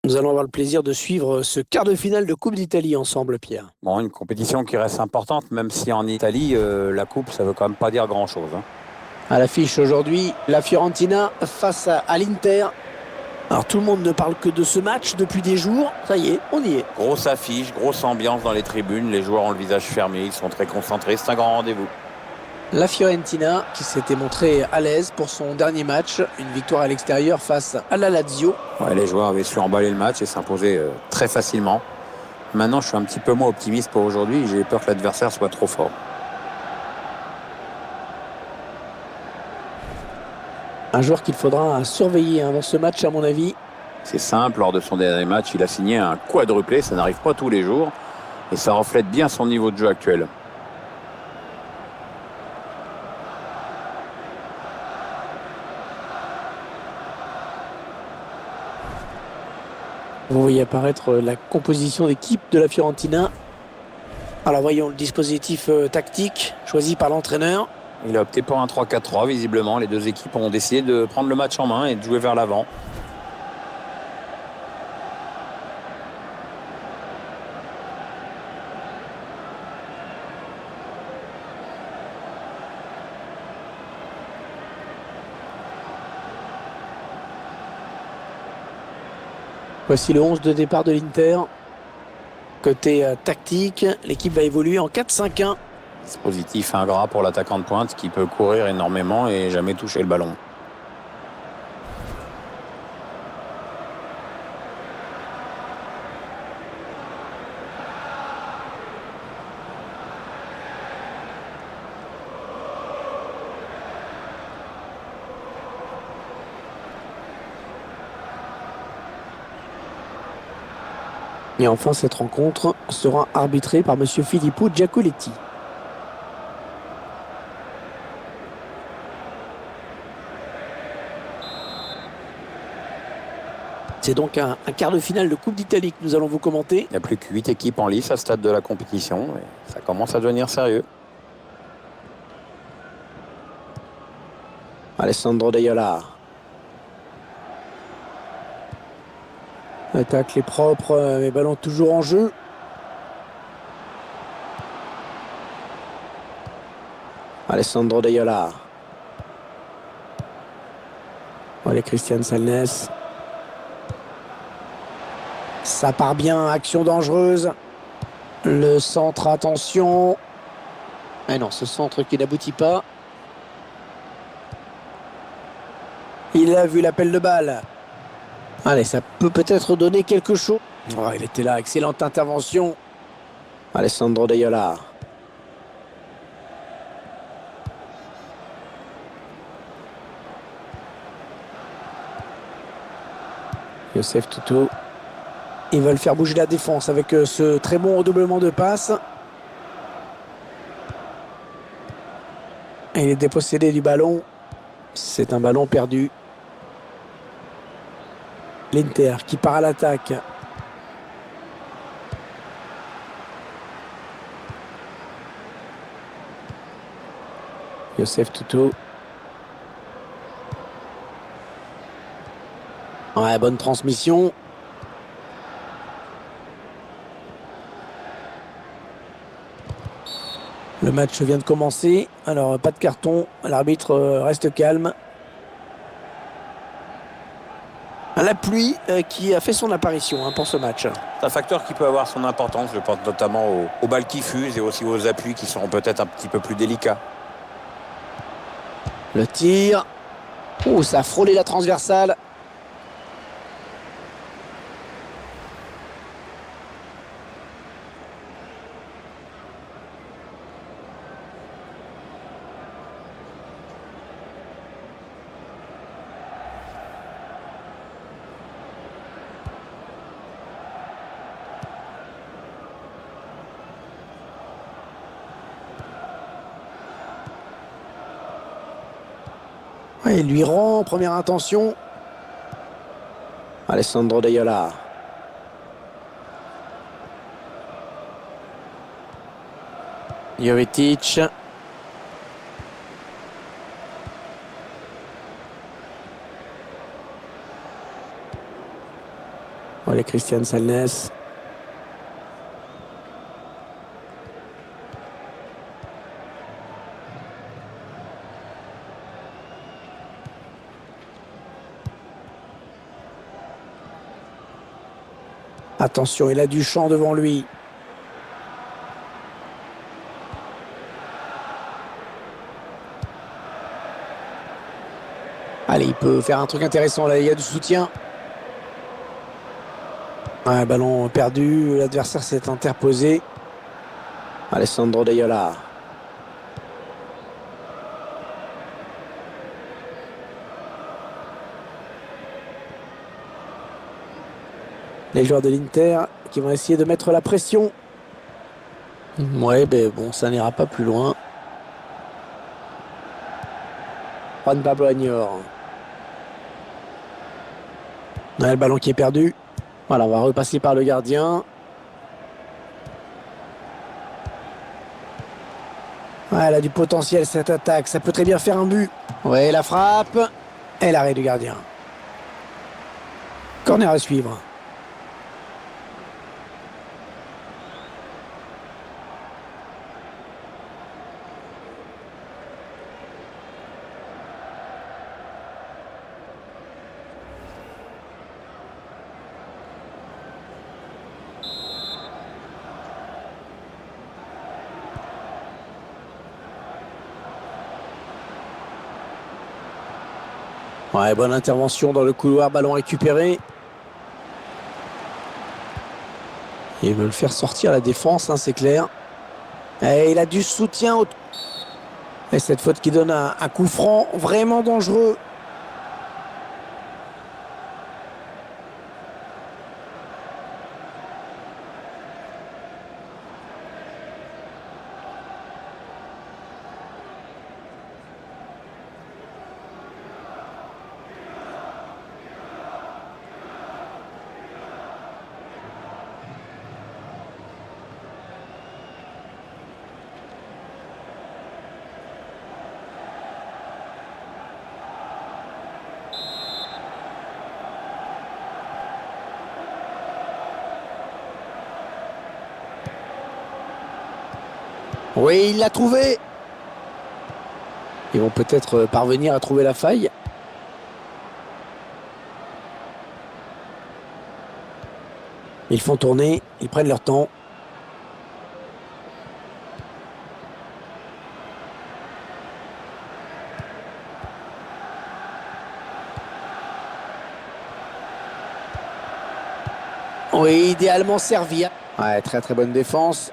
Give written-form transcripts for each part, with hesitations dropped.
Nous allons avoir le plaisir de suivre ce quart de finale de Coupe d'Italie ensemble, Pierre. Bon, une compétition qui reste importante, même si en Italie, la coupe, ça veut quand même pas dire grand-chose, hein. À l'affiche aujourd'hui, la Fiorentina face à l'Inter. Alors tout le monde ne parle que de ce match depuis des jours. Ça y est, on y est. Grosse affiche, grosse ambiance dans les tribunes, les joueurs ont le visage fermé, ils sont très concentrés, c'est un grand rendez-vous. La Fiorentina qui s'était montrée à l'aise pour son dernier match. Une victoire à l'extérieur face à la Lazio. Ouais, les joueurs avaient su emballer le match et s'imposer très facilement. Maintenant, je suis un petit peu moins optimiste pour aujourd'hui, j'ai peur que l'adversaire soit trop fort. Un joueur qu'il faudra surveiller dans ce match à mon avis. C'est simple, lors de son dernier match, il a signé un quadruplé, ça n'arrive pas tous les jours, et ça reflète bien son niveau de jeu actuel. Vous voyez apparaître la composition d'équipe de la Fiorentina. Alors voyons le dispositif tactique choisi par l'entraîneur. Il a opté pour un 3-4-3, visiblement. Les deux équipes ont décidé de prendre le match en main et de jouer vers l'avant. Voici le 11 de départ de l'Inter. Côté tactique, l'équipe va évoluer en 4-5-1. Dispositif ingrat pour l'attaquant de pointe qui peut courir énormément et jamais toucher le ballon. Et enfin, cette rencontre sera arbitrée par Monsieur Filippo Giacoletti. C'est donc un quart de finale de Coupe d'Italie que nous allons vous commenter. Il n'y a plus que 8 équipes en lice à ce stade de la compétition. Et ça commence à devenir sérieux. Alessandro Daiola. Attaque les propres, mais ballon toujours en jeu. Alessandro Daiola. Allez, Christian Salnes. Ça part bien, action dangereuse. Le centre, attention. Ah non, ce centre qui n'aboutit pas. Il a vu l'appel de balle. Allez, ça peut peut-être donner quelque chose. Oh, il était là, excellente intervention. Alessandro Daiola. Youssef Toutou. Ils veulent faire bouger la défense avec ce très bon redoublement de passes. Il est dépossédé du ballon. C'est un ballon perdu. L'Inter qui part à l'attaque. Youssef Toutou. Ouais, bonne transmission. Le match vient de commencer. Alors, pas de carton. L'arbitre reste calme. La pluie qui a fait son apparition pour ce match. C'est un facteur qui peut avoir son importance. Je pense notamment aux balles qui fusent et aussi aux appuis qui seront peut-être un petit peu plus délicats. Le tir. Oh, ça a frôlé la transversale. Ouais, il lui rend, première intention. Alessandro Daiola. Jovetic. Allez, Christian Salnes. Attention, il a du champ devant lui. Allez, il peut faire un truc intéressant là, il y a du soutien. Ouais, ballon perdu, l'adversaire s'est interposé. Alessandro Deiola. Les joueurs de l'Inter qui vont essayer de mettre la pression. Ouais, mais bon, ça n'ira pas plus loin. Juan Pablo Agnor. Ouais, le ballon qui est perdu. Voilà, on va repasser par le gardien. Ouais, elle a du potentiel cette attaque. Ça peut très bien faire un but. Ouais, la frappe. Et l'arrêt du gardien. Corner à suivre. Ouais, bonne intervention dans le couloir, ballon récupéré. Il veut le faire sortir à la défense, hein, c'est clair. Et il a du soutien. Et cette faute qui donne un coup franc vraiment dangereux. Oui, il l'a trouvé. Ils vont peut-être parvenir à trouver la faille. Ils font tourner, ils prennent leur temps. Oui, idéalement servi. Ouais, très très bonne défense.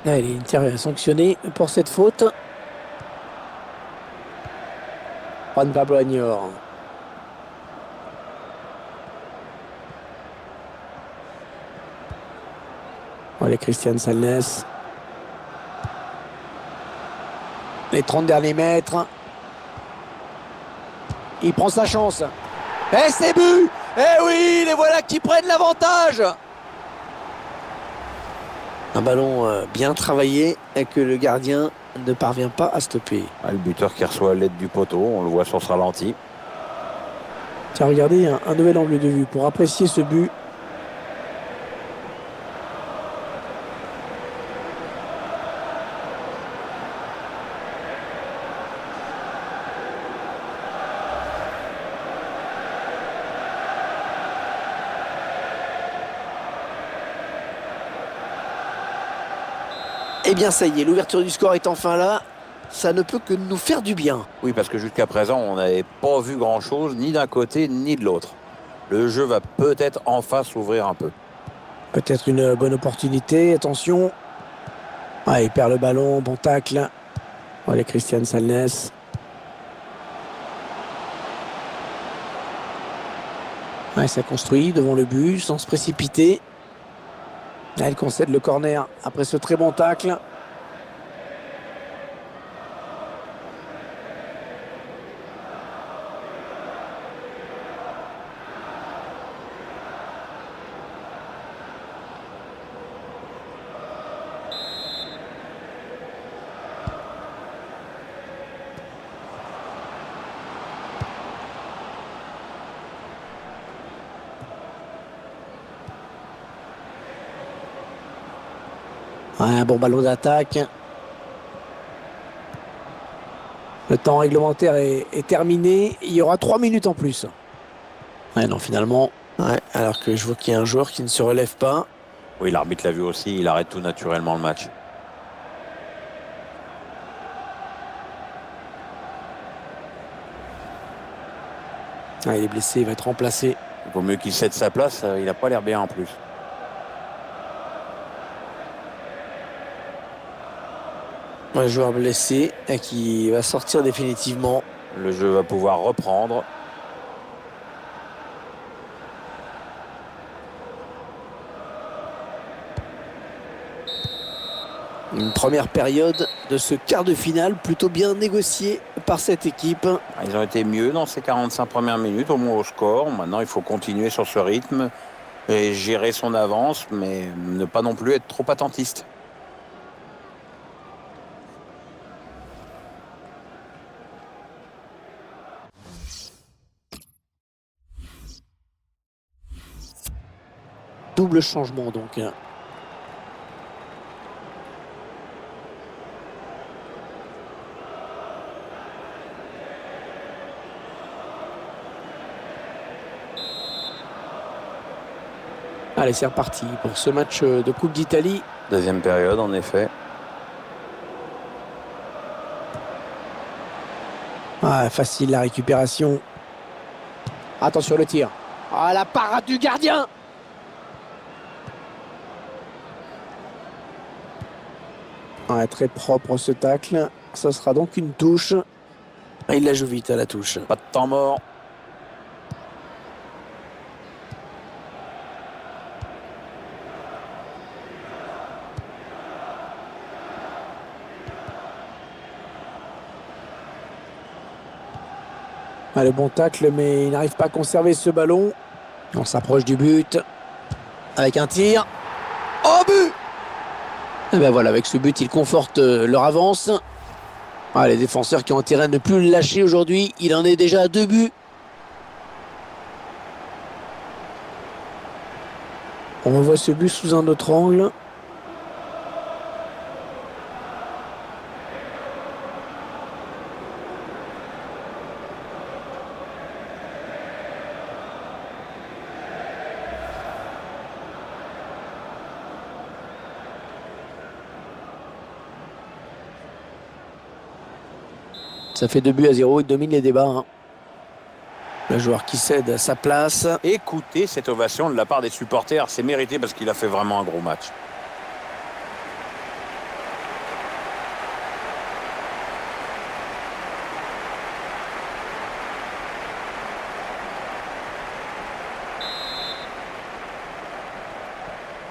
Allez, Inter sanctionné pour cette faute. Juan Pablo Agnor. Allez, Christian Salnes. Les 30 derniers mètres. Il prend sa chance. Et c'est but! Eh oui, les voilà qui prennent l'avantage! Un ballon bien travaillé et que le gardien ne parvient pas à stopper. Ah, le buteur qui reçoit l'aide du poteau, on le voit sur ce ralenti. Tiens, regardez, un nouvel angle de vue pour apprécier ce but. Eh bien, ça y est, l'ouverture du score est enfin là. Ça ne peut que nous faire du bien. Oui, parce que jusqu'à présent, on n'avait pas vu grand-chose, ni d'un côté, ni de l'autre. Le jeu va peut-être enfin s'ouvrir un peu. Peut-être une bonne opportunité, attention. Ah, il perd le ballon, bon tacle. Allez, Christian Salnes. Ouais, ça construit devant le but, sans se précipiter. Là, elle concède le corner après ce très bon tacle. Ouais, un bon ballon d'attaque. Le temps réglementaire est terminé. Il y aura 3 minutes en plus. Ouais, non, finalement. Ouais, alors que je vois qu'il y a un joueur qui ne se relève pas. Oui, l'arbitre l'a vu aussi, il arrête tout naturellement le match. Ah, il est blessé, il va être remplacé. Il vaut mieux qu'il cède sa place, il n'a pas l'air bien en plus. Un joueur blessé et qui va sortir définitivement. Le jeu va pouvoir reprendre. Une première période de ce quart de finale plutôt bien négociée par cette équipe. Ils ont été mieux dans ces 45 premières minutes, au moins au score. Maintenant, il faut continuer sur ce rythme et gérer son avance, mais ne pas non plus être trop attentiste. Double changement donc. Allez, c'est reparti pour ce match de Coupe d'Italie. Deuxième période, en effet. Ah, facile la récupération. Attention le tir. Ah, la parade du gardien. Ah, très propre ce tacle. Ça sera donc une touche. Ah, il la joue vite à la touche. Pas de temps mort. Ah, le bon tacle, mais il n'arrive pas à conserver ce ballon. On s'approche du but. Avec un tir. Oh, but! Et ben voilà, avec ce but, ils confortent leur avance. Ah, les défenseurs qui ont intérêt à ne plus le lâcher aujourd'hui. Il en est déjà à 2 buts. On revoit ce but sous un autre angle. Ça fait 2-0, il domine les débats. Hein. Le joueur qui cède à sa place. Écoutez cette ovation de la part des supporters, c'est mérité parce qu'il a fait vraiment un gros match.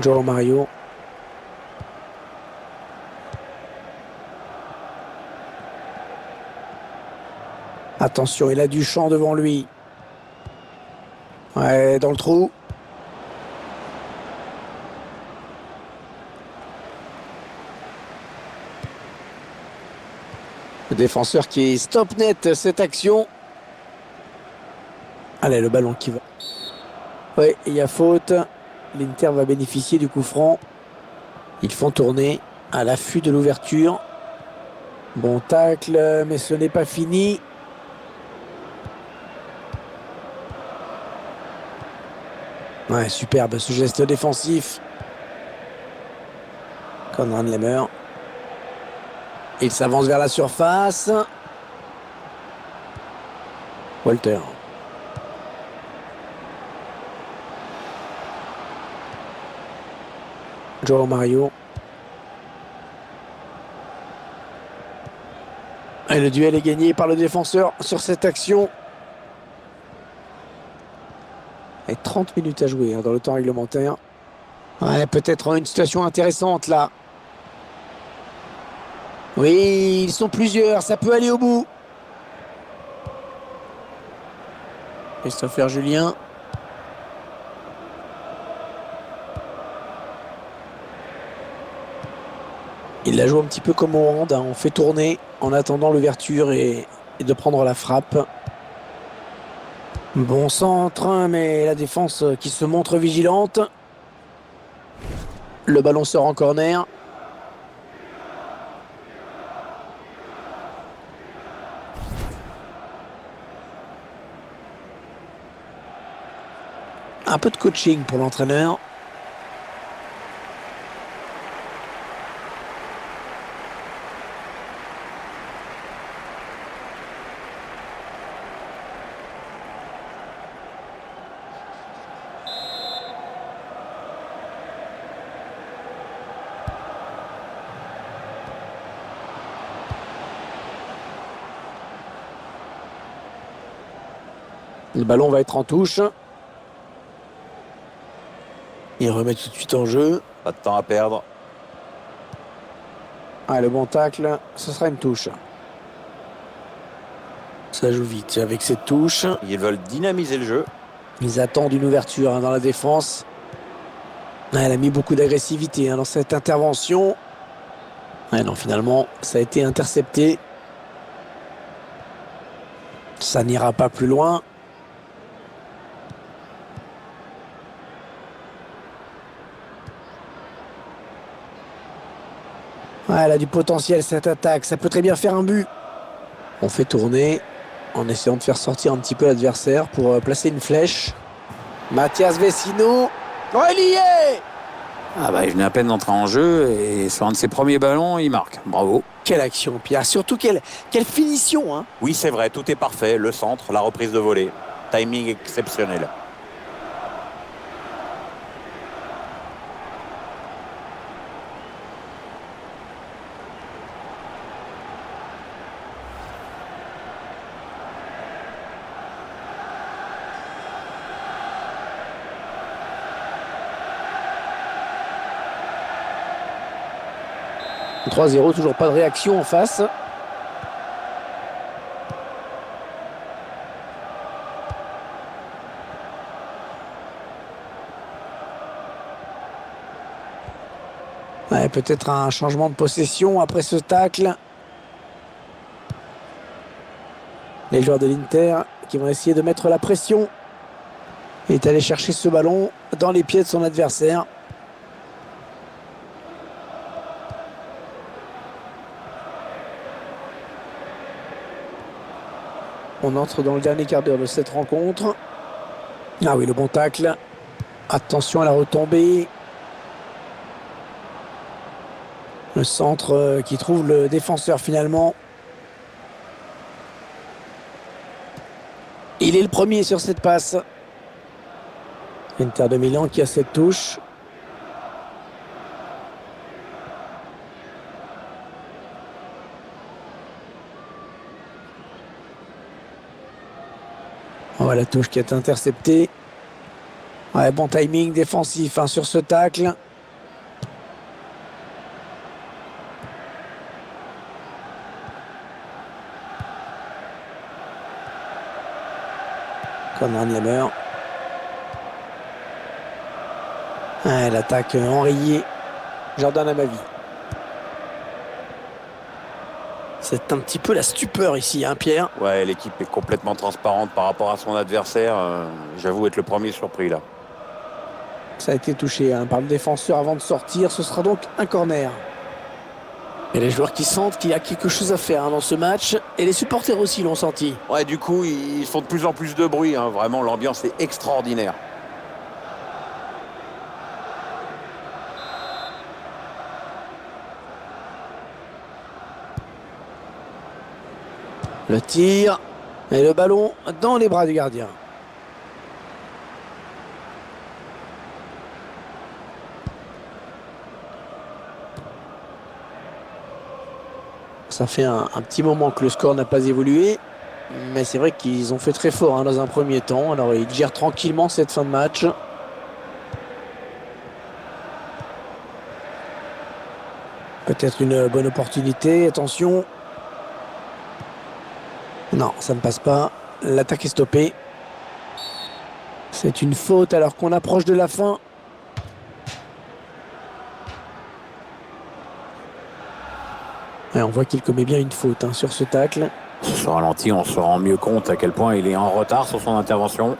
João Mario. Attention, il a du champ devant lui. Ouais, dans le trou. Le défenseur qui stop net cette action. Allez, le ballon qui va. Ouais, il y a faute. L'Inter va bénéficier du coup franc. Ils font tourner à l'affût de l'ouverture. Bon tacle, mais ce n'est pas fini. Ouais, superbe ce geste défensif. Konrad Lemmer. Il s'avance vers la surface. Walter. João Mario. Et le duel est gagné par le défenseur sur cette action. Et 30 minutes à jouer hein, dans le temps réglementaire. Ouais, peut-être une situation intéressante là. Oui, ils sont plusieurs, ça peut aller au bout. Christopher Julien. Il la joue un petit peu comme au hand, hein. On fait tourner en attendant l'ouverture et de prendre la frappe. Bon centre, hein, mais la défense qui se montre vigilante. Le ballon sort en corner. Un peu de coaching pour l'entraîneur. Le ballon va être en touche. Il remet tout de suite en jeu. Pas de temps à perdre. Ah, le bon tacle, ce sera une touche. Ça joue vite avec cette touche. Ils veulent dynamiser le jeu. Ils attendent une ouverture dans la défense. Elle a mis beaucoup d'agressivité dans cette intervention. Non, finalement, ça a été intercepté. Ça n'ira pas plus loin. Elle a du potentiel cette attaque. Ça peut très bien faire un but. On fait tourner en essayant de faire sortir un petit peu l'adversaire pour placer une flèche. Mathias Vecino. Oh, il y est! Ah bah, il venait à peine d'entrer en jeu et sur un de ses premiers ballons, il marque. Bravo. Quelle action, Pierre. Surtout quelle finition. Oui, c'est vrai, tout est parfait. Le centre, la reprise de volée. Timing exceptionnel. « 3-0, toujours pas de réaction en face. Ouais, peut-être un changement de possession après ce tacle. Les joueurs de l'Inter qui vont essayer de mettre la pression. Il est allé chercher ce ballon dans les pieds de son adversaire. On entre dans le dernier quart d'heure de cette rencontre. Ah oui, le bon tacle. Attention à la retombée. Le centre qui trouve le défenseur finalement. Il est le premier sur cette passe. Inter de Milan qui a cette touche. Oh, la touche qui est interceptée. Ouais, bon timing défensif sur ce tacle. Konrad Laimer. Ouais, l'attaque enrayée. Jordan Amavi. C'est un petit peu la stupeur ici, Pierre. Ouais, l'équipe est complètement transparente par rapport à son adversaire. J'avoue être le premier surpris là. Ça a été touché par le défenseur avant de sortir. Ce sera donc un corner. Et les joueurs qui sentent qu'il y a quelque chose à faire dans ce match. Et les supporters aussi l'ont senti. Ouais, du coup, ils font de plus en plus de bruit. Vraiment, l'ambiance est extraordinaire. Le tir. Et le ballon dans les bras du gardien. Ça fait un petit moment que le score n'a pas évolué. Mais c'est vrai qu'ils ont fait très fort dans un premier temps. Alors ils gèrent tranquillement cette fin de match. Peut-être une bonne opportunité. Attention. Non, ça ne passe pas. L'attaque est stoppée. C'est une faute alors qu'on approche de la fin. Et on voit qu'il commet bien une faute sur ce tacle. Sur ce ralenti, on se rend mieux compte à quel point il est en retard sur son intervention.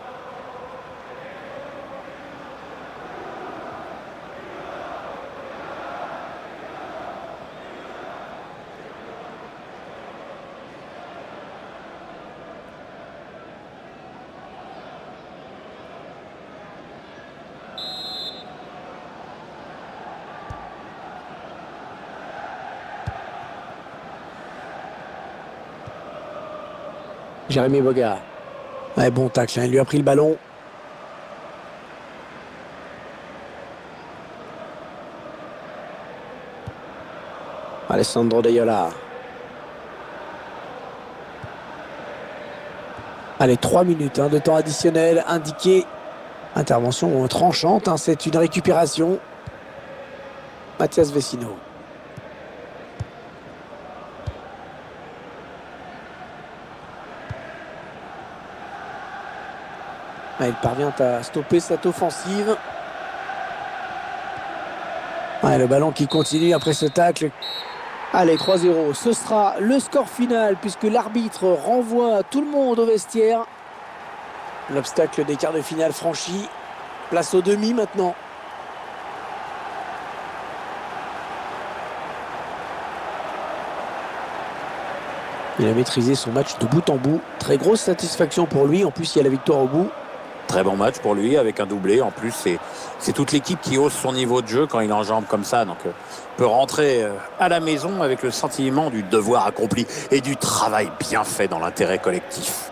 Jérémy Boga. Ouais, bon tacle, hein, il lui a pris le ballon. Alessandro Deiola. Allez, 3 minutes de temps additionnel indiqué. Intervention tranchante, hein, c'est une récupération. Mathias Vecino. Il parvient à stopper cette offensive. Le ballon qui continue après ce tacle. Allez, 3-0. Ce sera le score final puisque l'arbitre renvoie tout le monde au vestiaire. L'obstacle des quarts de finale franchi. Place au demi maintenant. Il a maîtrisé son match de bout en bout. Très grosse satisfaction pour lui. En plus, il y a la victoire au bout. Très bon match pour lui avec un doublé. En plus, c'est toute l'équipe qui hausse son niveau de jeu quand il enjambe comme ça. Donc, peut rentrer à la maison avec le sentiment du devoir accompli et du travail bien fait dans l'intérêt collectif.